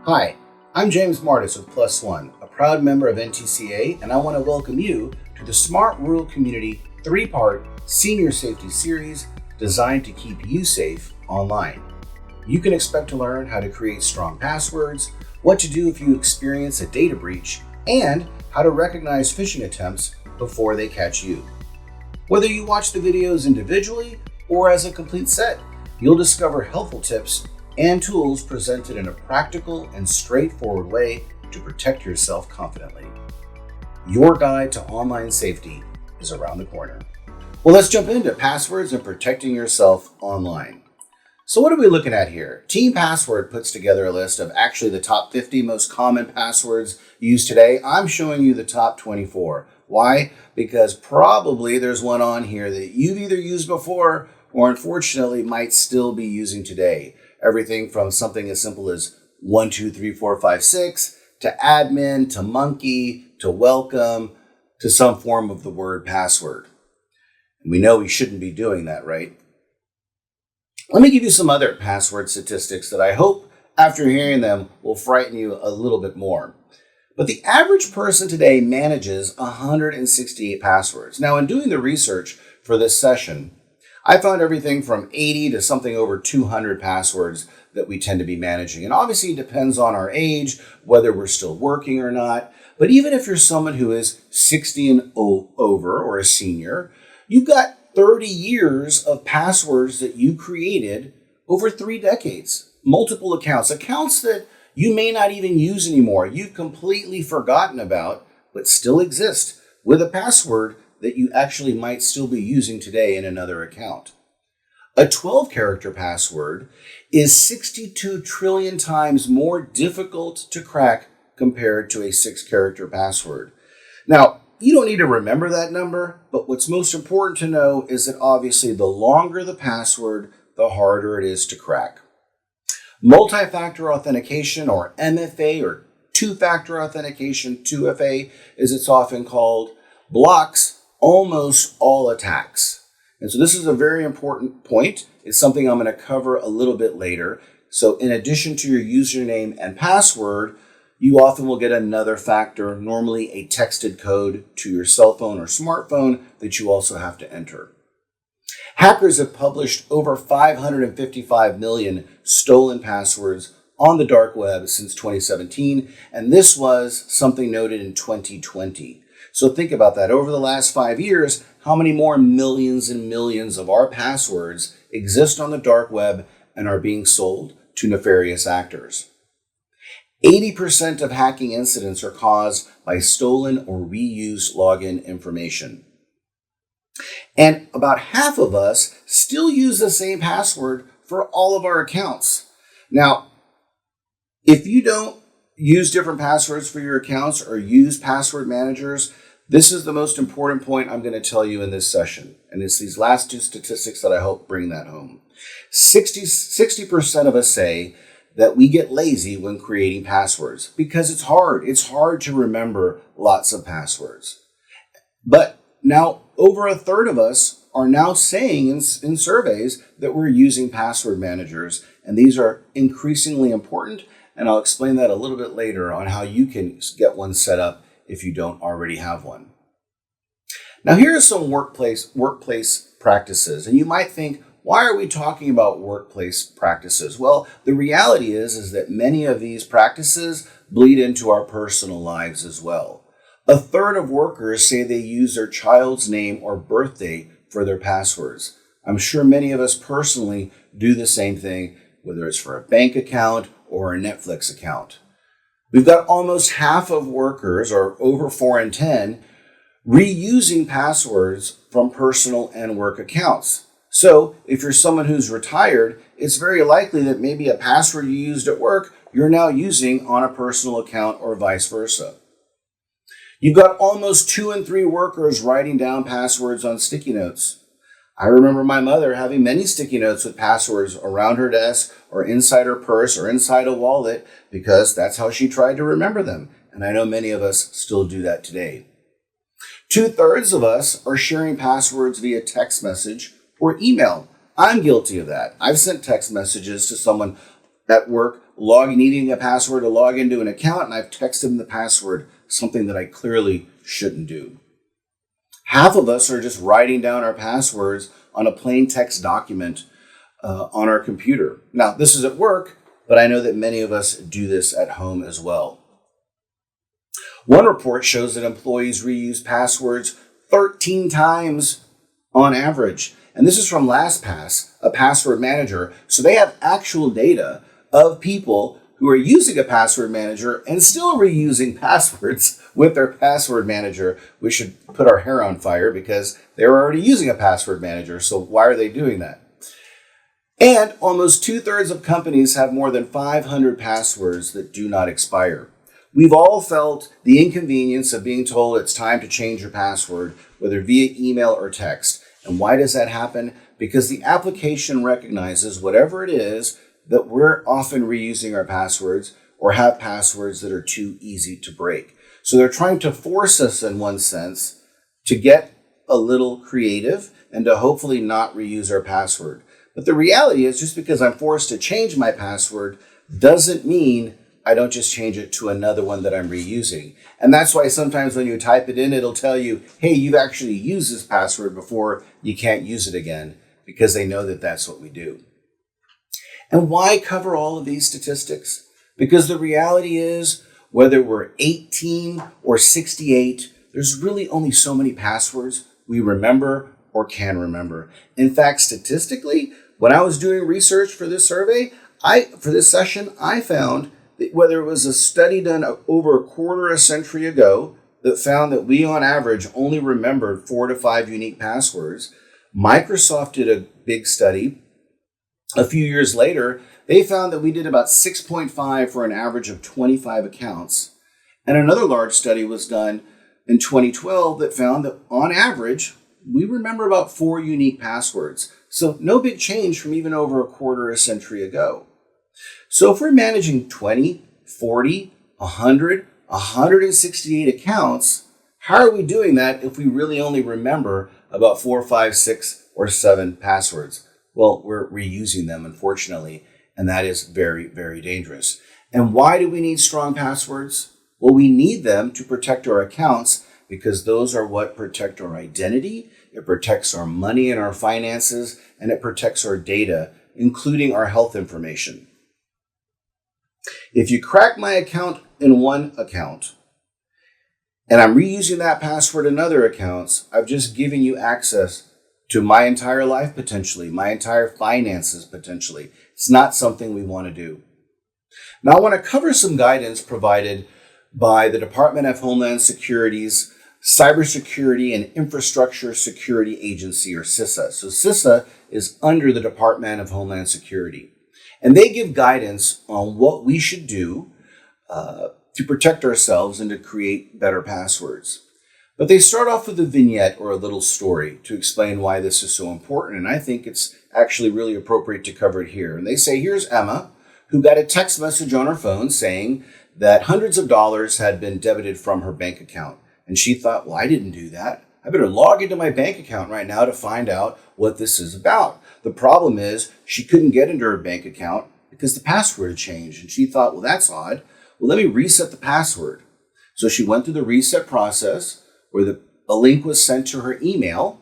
Hi, I'm James Martis with Plus One, a proud member of NTCA, and I want to welcome you to the Smart Rural Community 3-part Senior Safety Series designed to keep you safe online. You can expect to learn how to create strong passwords, what to do if you experience a data breach, and how to recognize phishing attempts before they catch you. Whether you watch the videos individually or as a complete set, you'll discover helpful tips and tools presented in a practical and straightforward way to protect yourself confidently. Your guide to online safety is around the corner. Well, let's jump into passwords and protecting yourself online. So what are we looking at here? Team Password puts together a list of actually the top 50 most common passwords used today. I'm showing you the top 24. Why? Because probably there's one on here that you've either used before or unfortunately might still be using today. Everything from something as simple as 123456 to admin to monkey to welcome to some form of the word password. And we know we shouldn't be doing that, right? Let me give you some other password statistics that I hope after hearing them will frighten you a little bit more. But the average person today manages 168 passwords. Now, in doing the research for this session, I found everything from 80 to something over 200 passwords that we tend to be managing. And obviously it depends on our age, whether we're still working or not. But even if you're someone who is 60 and over or a senior, you've got 30 years of passwords that you created over 3 decades. Multiple accounts that you may not even use anymore. You've completely forgotten about, but still exist with a password that you actually might still be using today in another account. A 12-character password is 62 trillion times more difficult to crack compared to a 6-character password. Now, you don't need to remember that number, but what's most important to know is that obviously the longer the password, the harder it is to crack. Multi-factor authentication, or MFA, or two-factor authentication, 2FA as it's often called, blocks almost all attacks. And so this is a very important point. It's something I'm going to cover a little bit later. So in addition to your username and password, you often will get another factor, normally a texted code to your cell phone or smartphone that you also have to enter. Hackers have published over 555 million stolen passwords on the dark web since 2017, and this was something noted in 2020. So think about that. Over the last 5 years, how many more millions and millions of our passwords exist on the dark web and are being sold to nefarious actors? 80% of hacking incidents are caused by stolen or reused login information. And about half of us still use the same password for all of our accounts. Now, if you don't use different passwords for your accounts or use password managers, this is the most important point I'm going to tell you in this session. And it's these last 2 statistics that I hope bring that home. 60% of us say that we get lazy when creating passwords because it's hard. It's hard to remember lots of passwords. But now over a third of us are now saying in surveys that we're using password managers. And these are increasingly important. And I'll explain that a little bit later on how you can get one set up if you don't already have one. Now here are some workplace practices, and you might think, why are we talking about workplace practices? Well, the reality is that many of these practices bleed into our personal lives as well. A third of workers say they use their child's name or birthday for their passwords. I'm sure many of us personally do the same thing, whether it's for a bank account or a Netflix account. We've got almost half of workers, or over 4 in 10, reusing passwords from personal and work accounts. So if you're someone who's retired, it's very likely that maybe a password you used at work, you're now using on a personal account or vice versa. You've got almost 2 in 3 workers writing down passwords on sticky notes. I remember my mother having many sticky notes with passwords around her desk or inside her purse or inside a wallet because that's how she tried to remember them. And I know many of us still do that today. 2/3 of us are sharing passwords via text message or email. I'm guilty of that. I've sent text messages to someone at work needing a password to log into an account, and I've texted them the password, something that I clearly shouldn't do. Half of us are just writing down our passwords on a plain text document on our computer. Now, this is at work, but I know that many of us do this at home as well. One report shows that employees reuse passwords 13 times on average. And this is from LastPass, a password manager. So they have actual data of people who are using a password manager and still reusing passwords with their password manager. We should put our hair on fire because they're already using a password manager. So why are they doing that? And almost 2/3 of companies have more than 500 passwords that do not expire. We've all felt the inconvenience of being told it's time to change your password, whether via email or text. And why does that happen? Because the application recognizes whatever it is that we're often reusing our passwords or have passwords that are too easy to break. So they're trying to force us, in one sense, to get a little creative and to hopefully not reuse our password. But the reality is, just because I'm forced to change my password doesn't mean I don't just change it to another one that I'm reusing. And that's why sometimes when you type it in, it'll tell you, hey, you've actually used this password before, you can't use it again, because they know that that's what we do. And why cover all of these statistics? Because the reality is, whether we're 18 or 68, there's really only so many passwords we remember or can remember. In fact, statistically, when I was doing research for this survey, for this session, I found that whether it was a study done over a quarter a century ago that found that we on average only remembered 4 to 5 unique passwords, Microsoft did a big study a few years later. They found that we did about 6.5 for an average of 25 accounts. And another large study was done in 2012 that found that on average, we remember about 4 unique passwords. So no big change from even over a quarter a century ago. So if we're managing 20, 40, 100, 168 accounts, how are we doing that if we really only remember about 4, 5, 6, or 7 passwords? Well, we're reusing them, unfortunately, and that is very, very dangerous. And why do we need strong passwords? Well, we need them to protect our accounts because those are what protect our identity, it protects our money and our finances, and it protects our data, including our health information. If you crack my account in one account, and I'm reusing that password in other accounts, I've just given you access to my entire life potentially, my entire finances potentially. It's not something we want to do. Now I want to cover some guidance provided by the Department of Homeland Security's Cybersecurity and Infrastructure Security Agency, or CISA. So CISA is under the Department of Homeland Security. And they give guidance on what we should do to protect ourselves and to create better passwords. But they start off with a vignette or a little story to explain why this is so important. And I think it's actually really appropriate to cover it here. And they say, here's Emma, who got a text message on her phone saying that hundreds of dollars had been debited from her bank account. And she thought, well, I didn't do that. I better log into my bank account right now to find out what this is about. The problem is she couldn't get into her bank account because the password had changed. And she thought, well, that's odd. Well, let me reset the password. So she went through the reset process where a link was sent to her email,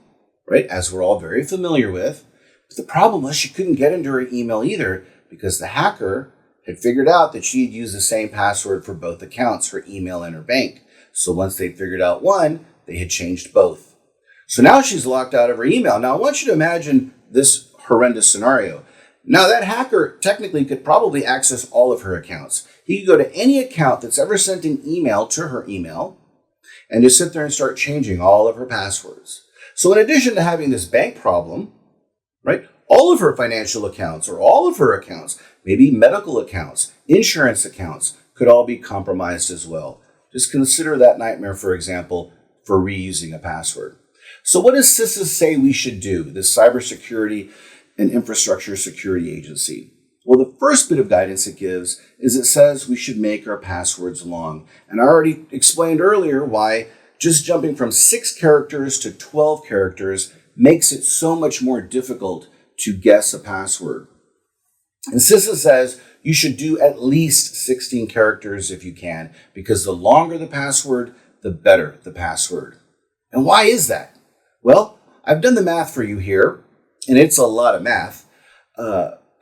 right, as we're all very familiar with. But the problem was she couldn't get into her email either because the hacker had figured out that she had used the same password for both accounts, her email and her bank. So once they figured out one, they had changed both. So now she's locked out of her email. Now I want you to imagine this horrendous scenario. Now that hacker technically could probably access all of her accounts. He could go to any account that's ever sent an email to her email and just sit there and start changing all of her passwords. So in addition to having this bank problem, right, all of her financial accounts or all of her accounts, maybe medical accounts, insurance accounts, could all be compromised as well. Just consider that nightmare, for example, for reusing a password. So what does CISA say we should do, this Cybersecurity and Infrastructure Security Agency? Well, the first bit of guidance it gives is it says we should make our passwords long. And I already explained earlier why just jumping from 6 characters to 12 characters makes it so much more difficult to guess a password. And CISA says you should do at least 16 characters if you can, because the longer the password, the better the password. And why is that? Well, I've done the math for you here, and it's a lot of math.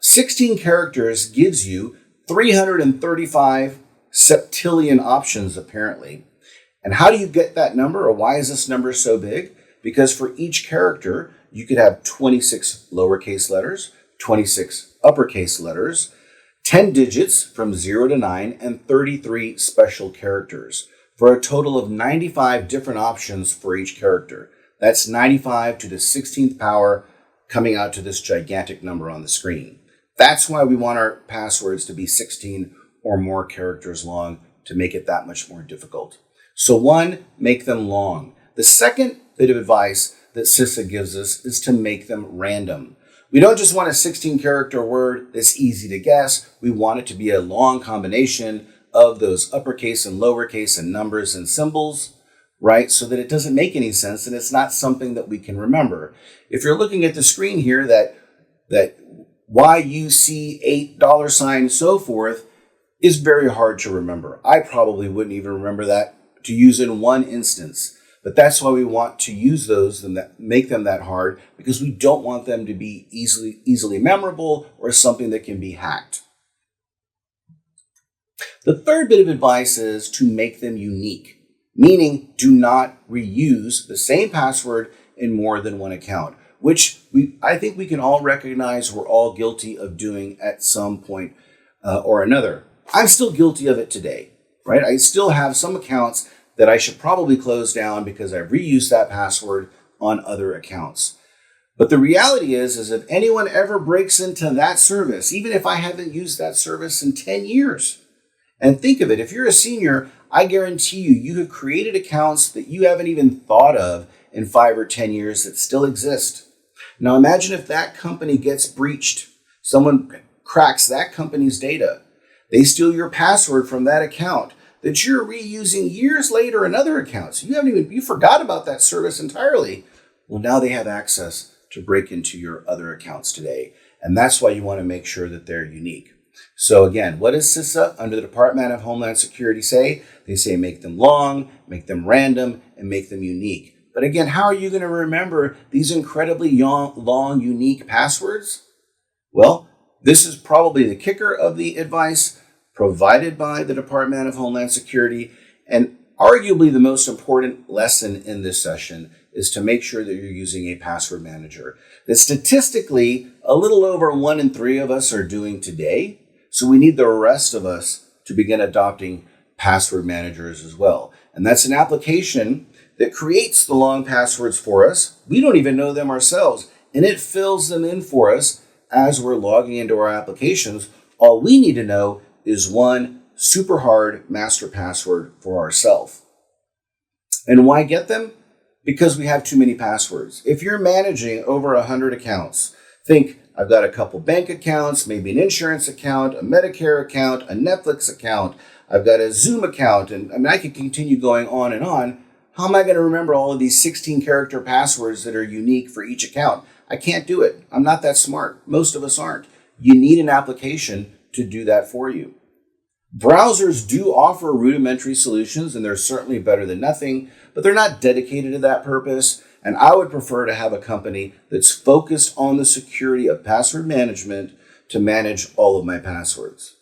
16 characters gives you 335 septillion options, apparently. And how do you get that number, or why is this number so big? Because for each character, you could have 26 lowercase letters, 26 uppercase letters, 10 digits from 0 to 9, and 33 special characters, for a total of 95 different options for each character. That's 95 to the 16th power, coming out to this gigantic number on the screen. That's why we want our passwords to be 16 or more characters long, to make it that much more difficult. So one, make them long. The second bit of advice that CISA gives us is to make them random. We don't just want a 16-character word that's easy to guess. We want it to be a long combination of those uppercase and lowercase and numbers and symbols, right? So that it doesn't make any sense and it's not something that we can remember. If you're looking at the screen here, that YUC $8 so forth is very hard to remember. I probably wouldn't even remember that to use in one instance. But that's why we want to use those and make them that hard, because we don't want them to be easily memorable or something that can be hacked. The third bit of advice is to make them unique, meaning do not reuse the same password in more than one account, which I think we can all recognize we're all guilty of doing at some point or another. I'm still guilty of it today, right? I still have some accounts that I should probably close down because I've reused that password on other accounts. But the reality is if anyone ever breaks into that service, even if I haven't used that service in 10 years, and think of it, if you're a senior, I guarantee you have created accounts that you haven't even thought of in 5 or 10 years that still exist. Now imagine if that company gets breached. Someone cracks that company's data. They steal your password from that account that you're reusing years later in other accounts. You forgot about that service entirely. Well, now they have access to break into your other accounts today. And that's why you want to make sure that they're unique. So again, what does CISA under the Department of Homeland Security say? They say make them long, make them random, and make them unique. But again, how are you going to remember these incredibly long, unique passwords? Well, this is probably the kicker of the advice provided by the Department of Homeland Security. And arguably the most important lesson in this session is to make sure that you're using a password manager that statistically a little over 1 in 3 of us are doing today. So we need the rest of us to begin adopting password managers as well. And that's an application that creates the long passwords for us. We don't even know them ourselves, and it fills them in for us as we're logging into our applications. All we need to know is one super hard master password for ourselves. And why get them? Because we have too many passwords. If you're managing over 100 accounts, think I've got a couple bank accounts, maybe an insurance account, a Medicare account, a Netflix account, I've got a Zoom account, and I could continue going on and on. How am I going to remember all of these 16-character passwords that are unique for each account? I can't do it. I'm not that smart. Most of us aren't. You need an application to do that for you. Browsers do offer rudimentary solutions, and they're certainly better than nothing, but they're not dedicated to that purpose. And I would prefer to have a company that's focused on the security of password management to manage all of my passwords.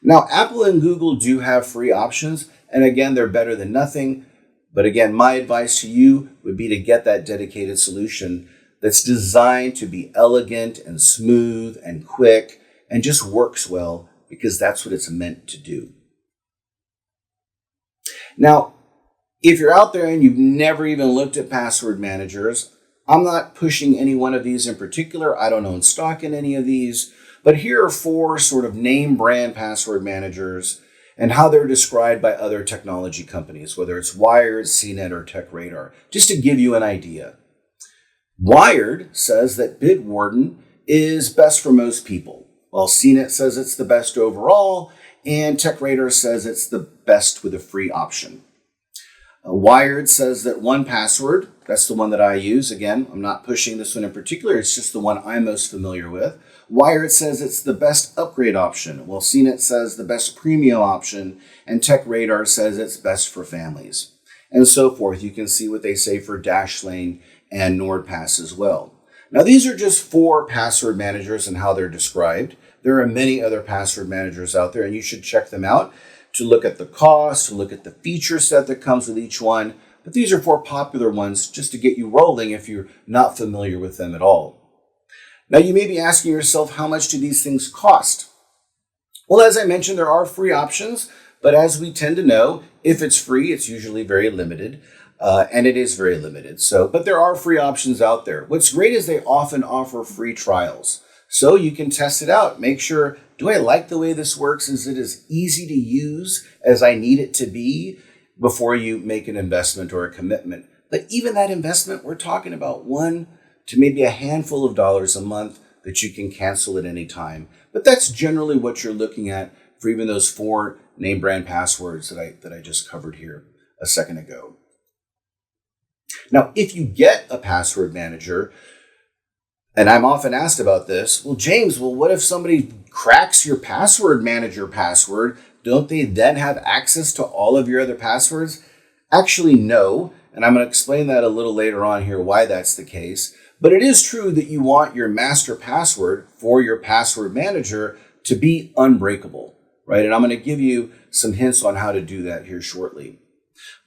Now, Apple and Google do have free options, and again, they're better than nothing. But again, my advice to you would be to get that dedicated solution that's designed to be elegant and smooth and quick and just works well, because that's what it's meant to do. Now, if you're out there and you've never even looked at password managers, I'm not pushing any one of these in particular. I don't own stock in any of these, but here are 4 sort of name brand password managers and how they're described by other technology companies, whether it's Wired, CNET, or TechRadar, just to give you an idea. Wired says that Bitwarden is best for most people, while CNET says it's the best overall, and TechRadar says it's the best with a free option. Wired says that 1Password, that's the one that I use. Again, I'm not pushing this one in particular. It's just the one I'm most familiar with. Wired says it's the best upgrade option. Well, CNET says the best premium option. And TechRadar says it's best for families. And so forth. You can see what they say for Dashlane and NordPass as well. Now, these are just 4 password managers and how they're described. There are many other password managers out there, and you should check them out to look at the cost, to look at the feature set that comes with each one. But these are 4 popular ones just to get you rolling if you're not familiar with them at all. Now, you may be asking yourself, how much do these things cost? Well, as I mentioned, there are free options, but as we tend to know, if it's free, it's usually very limited. And it is very limited. But there are free options out there. What's great is they often offer free trials. So you can test it out. Make sure, do I like the way this works? Is it as easy to use as I need it to be before you make an investment or a commitment? But even that investment, we're talking about $1 to maybe a handful of dollars a month that you can cancel at any time. But that's generally what you're looking at for even those 4 name brand passwords that I just covered here a second ago. Now, if you get a password manager, and I'm often asked about this, well, James, what if somebody cracks your password manager password? Don't they then have access to all of your other passwords? Actually, no. And I'm going to explain that a little later on here, why that's the case. But it is true that you want your master password for your password manager to be unbreakable, right? And I'm going to give you some hints on how to do that here shortly.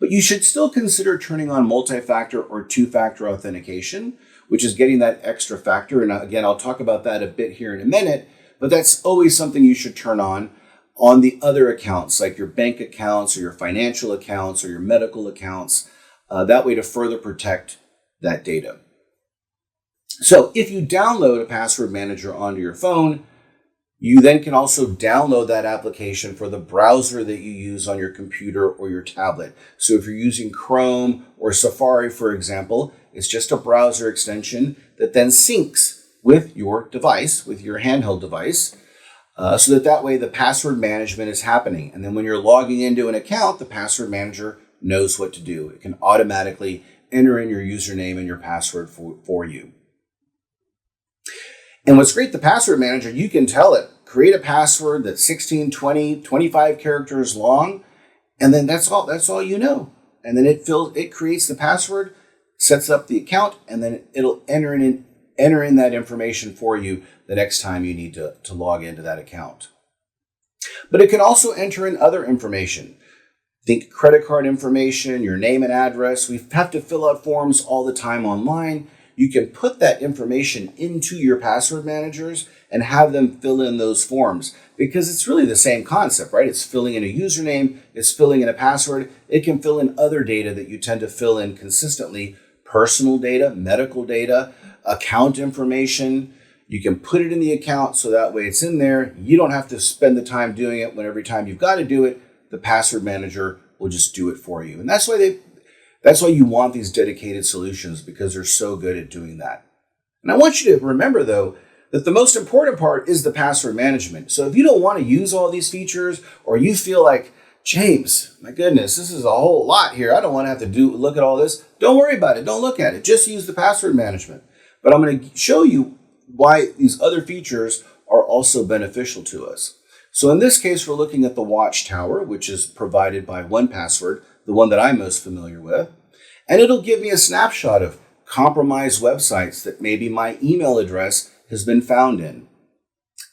But you should still consider turning on multi-factor or 2-factor authentication, which is getting that extra factor. And again, I'll talk about that a bit here in a minute, but that's always something you should turn on the other accounts, like your bank accounts or your financial accounts or your medical accounts, that way to further protect that data. So if you download a password manager onto your phone, you then can also download that application for the browser that you use on your computer or your tablet. So if you're using Chrome or Safari, for example, it's just a browser extension that then syncs with your device, with your handheld device, so that way the password management is happening. And then when you're logging into an account, the password manager knows what to do. It can automatically enter in your username and your password for you. And what's great, the password manager, you can tell it, create a password that's 16, 20, 25 characters long, and then that's all you know. And then it creates the password, sets up the account, and then it'll enter in that information for you the next time you need to log into that account. But it can also enter in other information. Think credit card information, your name and address. We have to fill out forms all the time online. You can put that information into your password managers and have them fill in those forms, because it's really the same concept, right? It's filling in a username, it's filling in a password. It can fill in other data that you tend to fill in consistently, personal data, medical data, account information. You can put it in the account so that way it's in there. You don't have to spend the time doing it when every time you've got to do it, the password manager will just do it for you. And that's why you want these dedicated solutions, because they're so good at doing that. And I want you to remember, though, that the most important part is the password management. So if you don't want to use all these features, or you feel like, James, my goodness, this is a whole lot here, I don't want to have to look at all this, don't worry about it. Don't look at it. Just use the password management. But I'm going to show you why these other features are also beneficial to us. So in this case, we're looking at the Watchtower, which is provided by 1Password, the one that I'm most familiar with. And it'll give me a snapshot of compromised websites that maybe my email address has been found in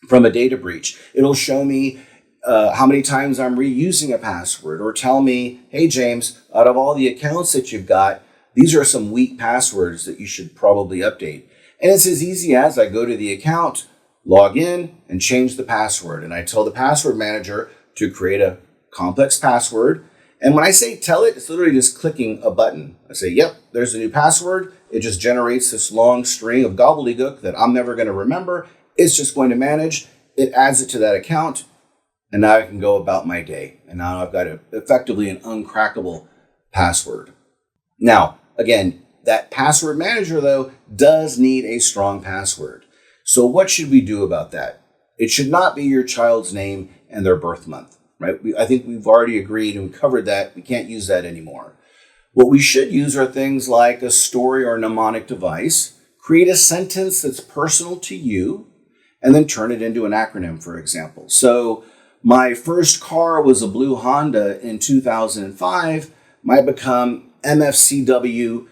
from a data breach. It'll show me how many times I'm reusing a password, or tell me, hey, James, out of all the accounts that you've got, these are some weak passwords that you should probably update. And it's as easy as I go to the account, log in, and change the password. And I tell the password manager to create a complex password. And when I say tell it, it's literally just clicking a button. I say, yep, there's a new password. It just generates this long string of gobbledygook that I'm never going to remember. It's just going to manage. It adds it to that account. And now I can go about my day. And now I've got effectively an uncrackable password. Now, again, that password manager, though, does need a strong password. So what should we do about that? It should not be your child's name and their birth month, right? I think we've already agreed and covered that. We can't use that anymore. What we should use are things like a story or mnemonic device, create a sentence that's personal to you, and then turn it into an acronym, for example. So my first car was a blue Honda in 2005, might become MFCW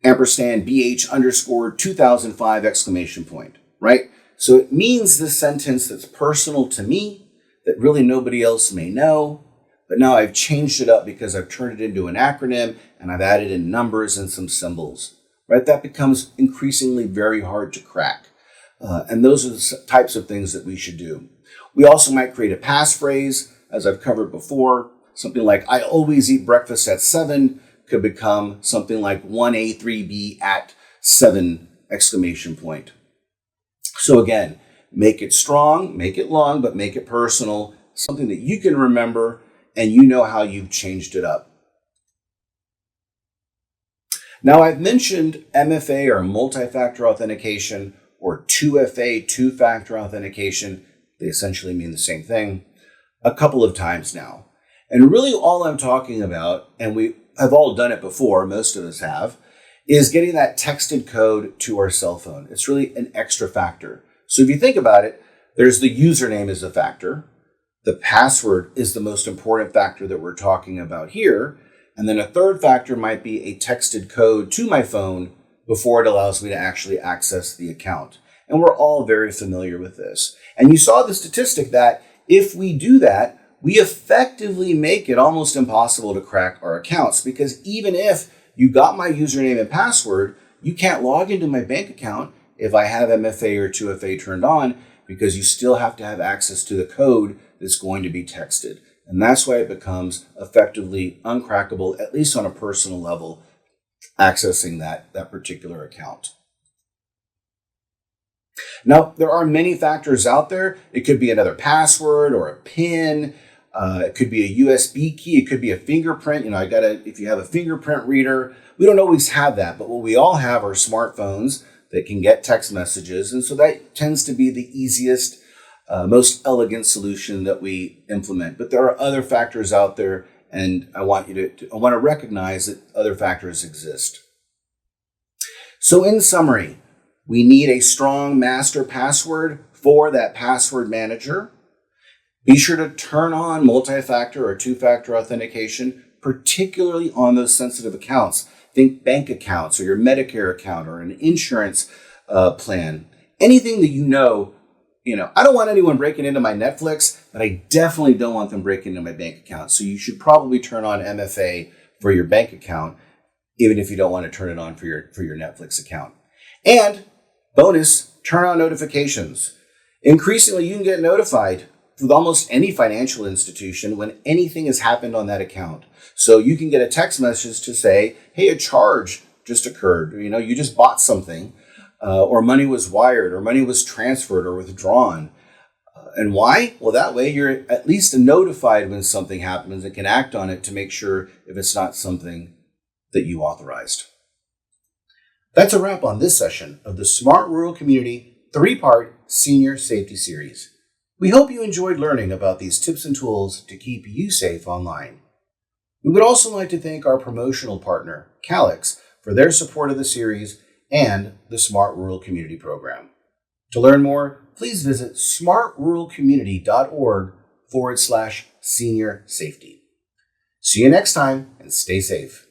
ampersand BH underscore 2005 exclamation point, right? So it means this sentence that's personal to me, that really nobody else may know, but now I've changed it up because I've turned it into an acronym and I've added in numbers and some symbols, right? That becomes increasingly very hard to crack. And those are the types of things that we should do. We also might create a passphrase, as I've covered before. Something like, I always eat breakfast at 7 could become something like 1A3B at 7 exclamation point. So again, make it strong, make it long, but make it personal, something that you can remember and you know how you've changed it up. Now, I've mentioned MFA or multi-factor authentication or 2FA, two-factor authentication. They essentially mean the same thing a couple of times now. And really all I'm talking about, and we have all done it before, most of us have, is getting that texted code to our cell phone. It's really an extra factor. So if you think about it, there's the username as a factor. The password is the most important factor that we're talking about here. And then a third factor might be a texted code to my phone before it allows me to actually access the account. And we're all very familiar with this. And you saw the statistic that if we do that, we effectively make it almost impossible to crack our accounts, because even if you got my username and password, you can't log into my bank account if I have MFA or 2FA turned on, because you still have to have access to the code that's going to be texted. And that's why it becomes effectively uncrackable, at least on a personal level, accessing that particular account. Now, there are many factors out there. It could be another password or a PIN. It could be a USB key. It could be a fingerprint. If you have a fingerprint reader, we don't always have that, but what we all have are smartphones that can get text messages. And so that tends to be the easiest, most elegant solution that we implement. But there are other factors out there, and I want to recognize that other factors exist. So in summary, we need a strong master password for that password manager. Be sure to turn on multi-factor or two-factor authentication, particularly on those sensitive accounts. Think bank accounts or your Medicare account or an insurance plan. Anything that you know, I don't want anyone breaking into my Netflix, but I definitely don't want them breaking into my bank account. So you should probably turn on MFA for your bank account, even if you don't want to turn it on for your Netflix account. And bonus, turn on notifications. Increasingly, you can get notified with almost any financial institution when anything has happened on that account. So you can get a text message to say, hey, a charge just occurred. You just bought something, or money was wired, or money was transferred or withdrawn. And why? Well, that way you're at least notified when something happens and can act on it to make sure if it's not something that you authorized. That's a wrap on this session of the Smart Rural Community 3-part Senior Safety Series. We hope you enjoyed learning about these tips and tools to keep you safe online. We would also like to thank our promotional partner, Calix, for their support of the series and the Smart Rural Community Program. To learn more, please visit smartruralcommunity.org/senior safety. See you next time and stay safe.